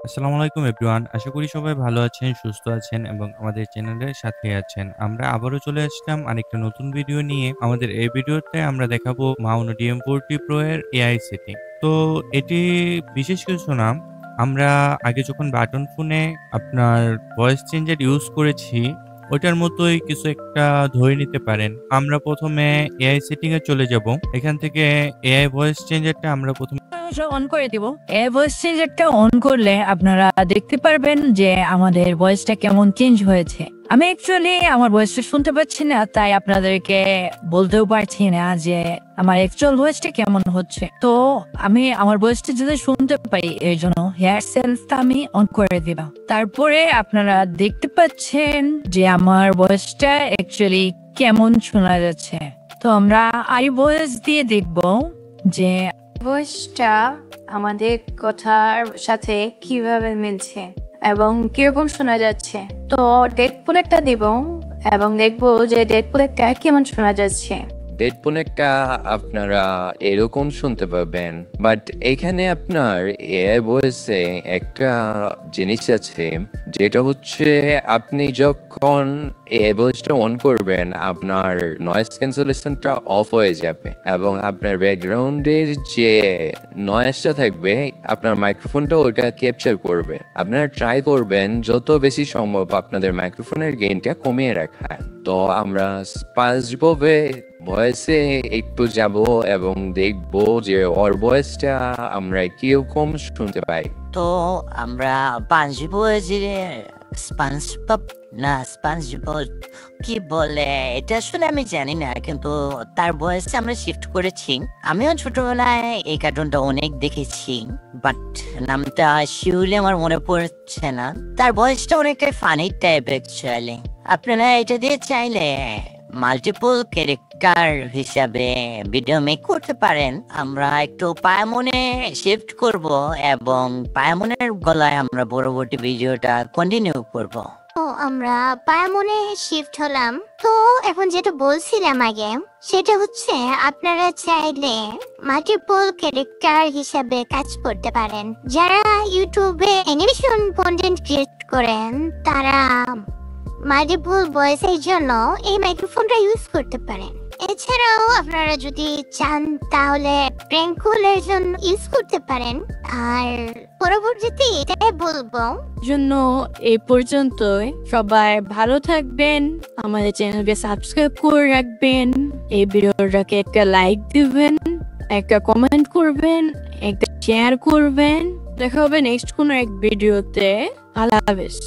আসসালামু আলাইকুম এভরিওয়ান। আশা করি সবাই ভালো আছেন, সুস্থ আছেন এবং আমাদের চ্যানেলের সাথেই আছেন। আমরা আবারও চলে আসলাম আরেকটা নতুন ভিডিও নিয়ে। আমাদের এই ভিডিওতে আমরা দেখাবো Maono DM40 Pro এর AI সেটিং। তো এটি বিশেষ কিছু না। আমরা আগে যখন বাটন ফোনে আপনার ভয়েস চেঞ্জার ইউজ করেছি, ওইটার মতোই কিছু একটা ধরে নিতে পারেন। আমরা ১ম এ AI সেটিং এ চলে যাব। এখান থেকে AI ভয়েস চেঞ্জারটা আমরা ১ম অন করে দিব। এই ভয়েস চেঞ্জারটা অন করলে আপনারা দেখতে পারবেন যে আমাদের ভয়েসটা কেমন চেঞ্জ হয়েছে। আমি অ্যাকচুয়ালি আমার ভয়েসটা শুনতে পাচ্ছি না, তাই আপনাদেরকে বলতেও পারছি না যে আমার অ্যাকচুয়াল ভয়েসটা কেমন হচ্ছে। তো আমি আমার ভয়েসটা যদি শুনতে পাই, এই জন্য হেয়ার সেলসটা আমি অন করে দিলাম। তারপরে আপনারা দেখতে পাচ্ছেন যে আমার ভয়েসটা অ্যাকচুয়ালি কেমন শোনা যাচ্ছে। তো আমরা আই ভয়েস দিয়ে দেখবো যে ভয়েসটা আমাদের কথার সাথে কিভাবে মিলছে এবং কিরকম শোনা যাচ্ছে। তো ডেডপুল একটা দিব এবং দেখবো যে ডেডপুল একটা কেমন শোনা যাচ্ছে। ডেডপুল একটা আপনারা এরকম শুনতে পাবেন, বাট এখানে আপনার এআই ভয়েসে একটা জিনিস আছে, যেটা হচ্ছে আপনি যখন এআই ভয়েসটা অন করবেন আপনার নয়েজ ক্যান্সেলেশনটা অফ হয়ে যাবে এবং আপনার ব্যাকগ্রাউন্ডের যে নয়েজটা থাকবে আপনার মাইক্রোফোনটা ওটা ক্যাপচার করবে। আপনারা ট্রাই করবেন যত বেশি সম্ভব আপনাদের মাইক্রোফোনের গেইনটা কমিয়ে রাখার। তো আমরা স্পাইসভাবে ভয়েসে একটু যাব এবং দেখবো যে ওর ভয়েসটা আমরা কিরকম শুনতে পাই। তো আমরা স্পঞ্জবব কি বলে এটা আসলে আমি জানি না, কিন্তু তার ভয়েসটা আমরা শিফট করেছি। আমিও ছোটবেলায় এই কার্টুনটা অনেক দেখেছি, বাট নামটা শিউলে আমার মনে পড়ছে না। তার ভয়েসটা অনেকটাই ফানি টাইপ অ্যাকচুয়ালি। আপনারা এটা দিয়ে চাইলে মাল্টিপল ক্যারেক্টার হিসাবে ভিডিও মেক করতে পারেন। আমরা একটু পায়ামনে শিফট করব এবং পায়ামনের গলায় আমরা পরবর্তী ভিডিওটা কন্টিনিউ করব। তো আমরা পায়ামনে শিফট হলাম। তো এখন যেটা বলছিলাম আগে, সেটা হচ্ছে আপনারা চাইলে মাল্টিপল ক্যারেক্টার হিসাবে কাজ করতে পারেন। যারা ইউটিউবে অ্যানিমেশন কন্টেন্ট ক্রিয়েট করেন তারা মাল্টিপল ভয়েসের জন্য এই মাইক্রোফোনটা ইউজ করতে পারেন। এছাড়াও আপনারা যদি চান তাহলে প্র্যাঙ্ক কলের জন্য ইউজ করতে পারেন। আর পরবর্তীতে এটাই বলবো জন্য এই পর্যন্তই। সবাই ভালো থাকবেন, আমাদের চ্যানেলকে সাবস্ক্রাইব করে রাখবেন, এই ভিডিওটাকে একটা লাইক দিবেন, একটা কমেন্ট করবেন, একটা শেয়ার করবেন। দেখা হবে নেক্সট কোনো এক ভিডিওতে। আল্লাহ হাফেজ।